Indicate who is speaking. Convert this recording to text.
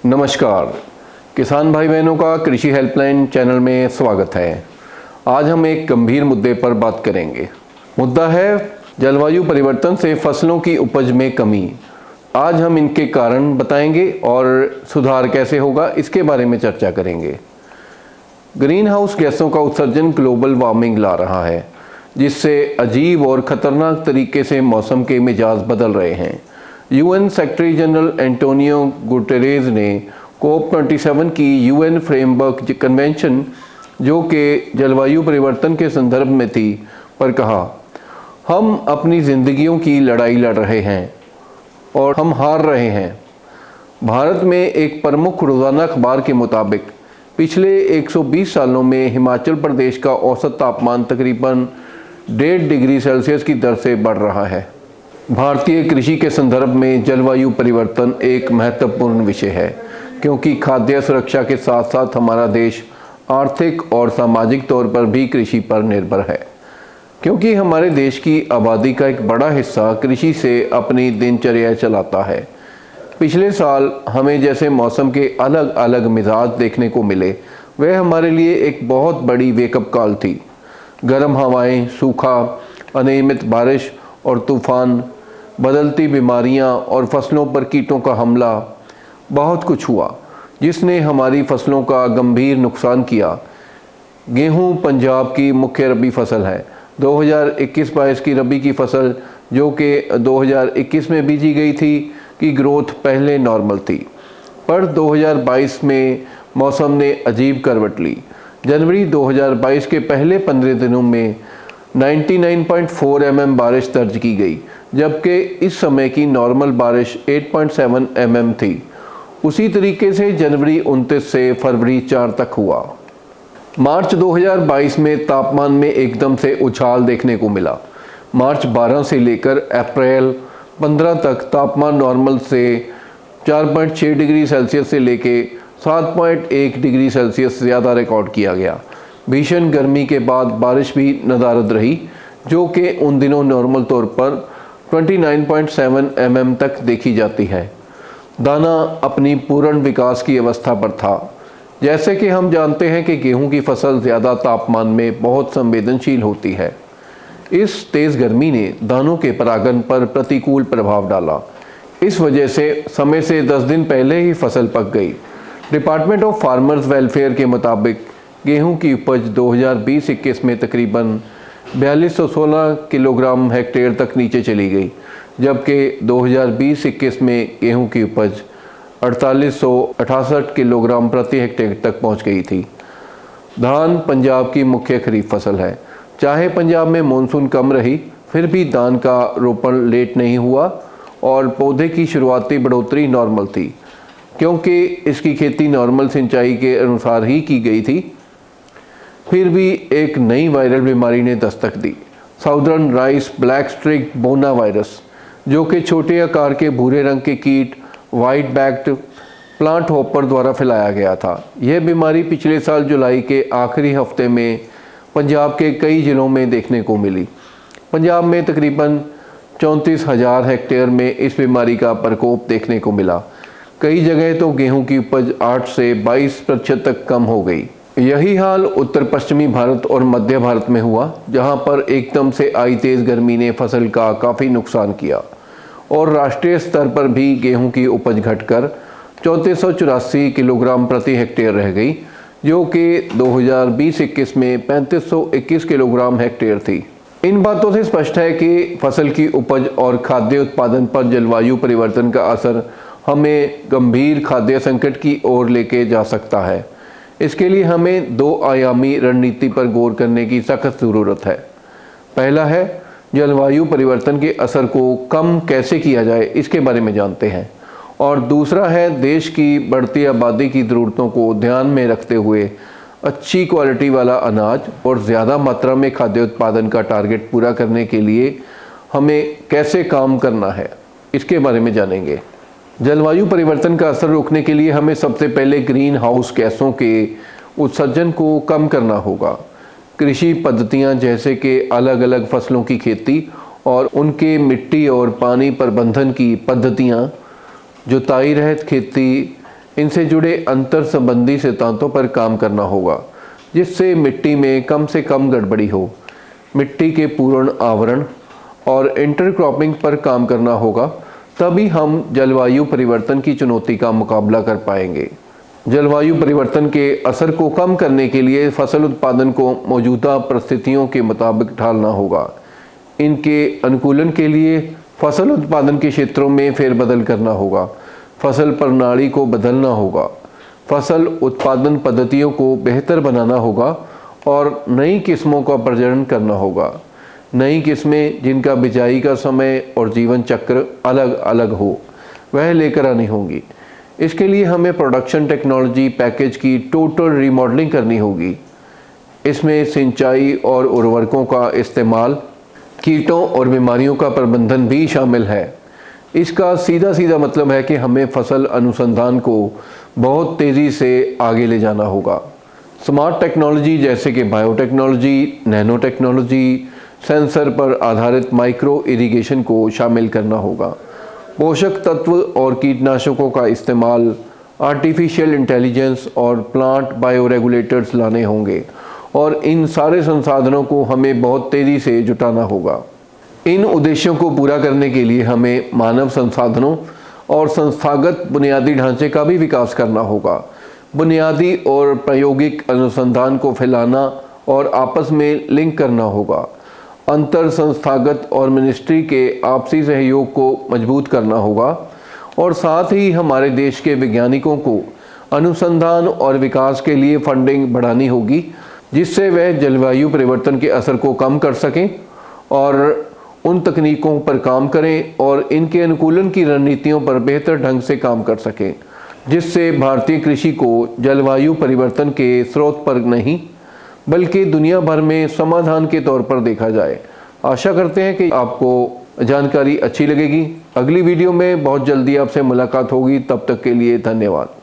Speaker 1: नमस्कार, किसान भाई बहनों का कृषि हेल्पलाइन चैनल में स्वागत है। आज हम एक गंभीर मुद्दे पर बात करेंगे। मुद्दा है जलवायु परिवर्तन से फसलों की उपज में कमी। आज हम इनके कारण बताएंगे और सुधार कैसे होगा इसके बारे में चर्चा करेंगे। ग्रीन हाउस गैसों का उत्सर्जन ग्लोबल वार्मिंग ला रहा है, जिससे अजीब और ख़तरनाक तरीके से मौसम के मिजाज बदल रहे हैं। UN secretary general Antonio Guterres ने COP27 की यूएन फ्रेमवर्क कन्वेंशन, जो कि जलवायु परिवर्तन के संदर्भ में थी, पर कहा, हम अपनी ज़िंदगियों की लड़ाई लड़ रहे हैं और हम हार रहे हैं। भारत में एक प्रमुख रोज़ाना अखबार के मुताबिक पिछले 120 सालों में हिमाचल प्रदेश का औसत तापमान तकरीबन 1.5 डिग्री सेल्सियस की दर से बढ़ रहा है। भारतीय कृषि के संदर्भ में जलवायु परिवर्तन एक महत्वपूर्ण विषय है, क्योंकि खाद्य सुरक्षा के साथ साथ हमारा देश आर्थिक और सामाजिक तौर पर भी कृषि पर निर्भर है। क्योंकि हमारे देश की आबादी का एक बड़ा हिस्सा कृषि से अपनी दिनचर्या चलाता है। पिछले साल हमें जैसे मौसम के अलग अलग मिजाज देखने को मिले, वह हमारे लिए एक बहुत बड़ी वेकअप कॉल थी। गर्म हवाएं, सूखा, अनियमित बारिश और तूफान, बदलती बीमारियां और फसलों पर कीटों का हमला, बहुत कुछ हुआ जिसने हमारी फसलों का गंभीर नुकसान किया। गेहूं पंजाब की मुख्य रबी फसल है। 2021-22 की रबी की फसल, जो कि 2021 में बीजी गई थी, की ग्रोथ पहले नॉर्मल थी, पर 2022 में मौसम ने अजीब करवट ली। जनवरी 2022 के पहले 15 दिनों में 99.4 mm बारिश दर्ज की गई, जबकि इस समय की नॉर्मल बारिश 8.7 mm थी। उसी तरीके से जनवरी 29 से फरवरी 4 तक हुआ। मार्च 2022 में तापमान में एकदम से उछाल देखने को मिला। मार्च 12 से लेकर अप्रैल 15 तक तापमान नॉर्मल से 4.6 डिग्री सेल्सियस से लेकर 7.1 डिग्री सेल्सियस ज़्यादा रिकॉर्ड किया गया। भीषण गर्मी के बाद बारिश भी नदारद रही, जो कि उन दिनों नॉर्मल तौर पर 29.7 mm तक देखी जाती है। दाना अपनी पूर्ण विकास की अवस्था पर था। जैसे कि हम जानते हैं कि गेहूं की फसल ज़्यादा तापमान में बहुत संवेदनशील होती है। इस तेज़ गर्मी ने दानों के परागण पर प्रतिकूल प्रभाव डाला। इस वजह से समय से 10 दिन पहले ही फसल पक गई। डिपार्टमेंट ऑफ फार्मर्स वेलफेयर के मुताबिक गेहूं की उपज 2020-21 में तकरीबन 4216 किलोग्राम हेक्टेयर तक नीचे चली गई, जबकि 2020-21 में गेहूं की उपज 4868 किलोग्राम प्रति हेक्टेयर तक पहुंच गई थी। धान पंजाब की मुख्य खरीफ फसल है। चाहे पंजाब में मानसून कम रही, फिर भी धान का रोपण लेट नहीं हुआ और पौधे की शुरुआती बढ़ोतरी नॉर्मल थी, क्योंकि इसकी खेती नॉर्मल सिंचाई के अनुसार ही की गई थी। फिर भी एक नई वायरल बीमारी ने दस्तक दी, साउदर्न राइस ब्लैक स्ट्रिक बोना वायरस, जो कि छोटे आकार के भूरे रंग के कीट वाइट बैक्ड प्लांट हॉपर द्वारा फैलाया गया था। यह बीमारी पिछले साल जुलाई के आखिरी हफ्ते में पंजाब के कई ज़िलों में देखने को मिली। पंजाब में तकरीबन 34,000 हेक्टेयर में इस बीमारी का प्रकोप देखने को मिला। कई जगह तो गेहूं की उपज 8 से 22% तक कम हो गई। यही हाल उत्तर पश्चिमी भारत और मध्य भारत में हुआ, जहां पर एकदम से आई तेज़ गर्मी ने फसल का काफ़ी नुकसान किया और राष्ट्रीय स्तर पर भी गेहूं की उपज घटकर 3484 किलोग्राम प्रति हेक्टेयर रह गई, जो कि 2020-21 में 3521 किलोग्राम हेक्टेयर थी। इन बातों से स्पष्ट है कि फसल की उपज और खाद्य उत्पादन पर जलवायु परिवर्तन का असर हमें गंभीर खाद्य संकट की ओर लेके जा सकता है। इसके लिए हमें 2 आयामी रणनीति पर गौर करने की सख्त ज़रूरत है। पहला है जलवायु परिवर्तन के असर को कम कैसे किया जाए, इसके बारे में जानते हैं, और दूसरा है देश की बढ़ती आबादी की ज़रूरतों को ध्यान में रखते हुए अच्छी क्वालिटी वाला अनाज और ज़्यादा मात्रा में खाद्य उत्पादन का टारगेट पूरा करने के लिए हमें कैसे काम करना है, इसके बारे में जानेंगे। जलवायु परिवर्तन का असर रोकने के लिए हमें सबसे पहले ग्रीन हाउस गैसों के उत्सर्जन को कम करना होगा। कृषि पद्धतियां जैसे कि अलग अलग फसलों की खेती और उनके मिट्टी और पानी प्रबंधन की पद्धतियां, जुताई रहित खेती, इनसे जुड़े अंतर संबंधी सिद्धांतों पर काम करना होगा, जिससे मिट्टी में कम से कम गड़बड़ी हो। मिट्टी के पूर्ण आवरण और इंटरक्रॉपिंग पर काम करना होगा, तभी हम जलवायु परिवर्तन की चुनौती का मुकाबला कर पाएंगे। जलवायु परिवर्तन के असर को कम करने के लिए फसल उत्पादन को मौजूदा परिस्थितियों के मुताबिक ढालना होगा। इनके अनुकूलन के लिए फसल उत्पादन के क्षेत्रों में फेरबदल करना होगा, फसल प्रणाली को बदलना होगा, फसल उत्पादन पद्धतियों को बेहतर बनाना होगा और नई किस्मों का प्रजनन करना होगा। नई किस्में जिनका बिजाई का समय और जीवन चक्र अलग अलग हो, वह लेकर आनी होंगी। इसके लिए हमें प्रोडक्शन टेक्नोलॉजी पैकेज की टोटल रीमॉडलिंग करनी होगी। इसमें सिंचाई और उर्वरकों का इस्तेमाल, कीटों और बीमारियों का प्रबंधन भी शामिल है। इसका सीधा सीधा मतलब है कि हमें फसल अनुसंधान को बहुत तेज़ी से आगे ले जाना होगा। स्मार्ट टेक्नोलॉजी जैसे कि बायोटेक्नोलॉजी, नैनो टेक्नोलॉजी, सेंसर पर आधारित माइक्रो इरिगेशन को शामिल करना होगा। पोषक तत्व और कीटनाशकों का इस्तेमाल, आर्टिफिशियल इंटेलिजेंस और प्लांट बायोरेगुलेटर्स लाने होंगे और इन सारे संसाधनों को हमें बहुत तेज़ी से जुटाना होगा। इन उद्देश्यों को पूरा करने के लिए हमें मानव संसाधनों और संस्थागत बुनियादी ढांचे का भी विकास करना होगा। बुनियादी और प्रायोगिक अनुसंधान को फैलाना और आपस में लिंक करना होगा। अंतर संस्थागत और मिनिस्ट्री के आपसी सहयोग को मजबूत करना होगा और साथ ही हमारे देश के वैज्ञानिकों को अनुसंधान और विकास के लिए फंडिंग बढ़ानी होगी, जिससे वह जलवायु परिवर्तन के असर को कम कर सकें और उन तकनीकों पर काम करें और इनके अनुकूलन की रणनीतियों पर बेहतर ढंग से काम कर सकें, जिससे भारतीय कृषि को जलवायु परिवर्तन के स्रोत पर नहीं बल्कि दुनिया भर में समाधान के तौर पर देखा जाए। आशा करते हैं कि आपको जानकारी अच्छी लगेगी। अगली वीडियो में बहुत जल्दी आपसे मुलाकात होगी। तब तक के लिए धन्यवाद।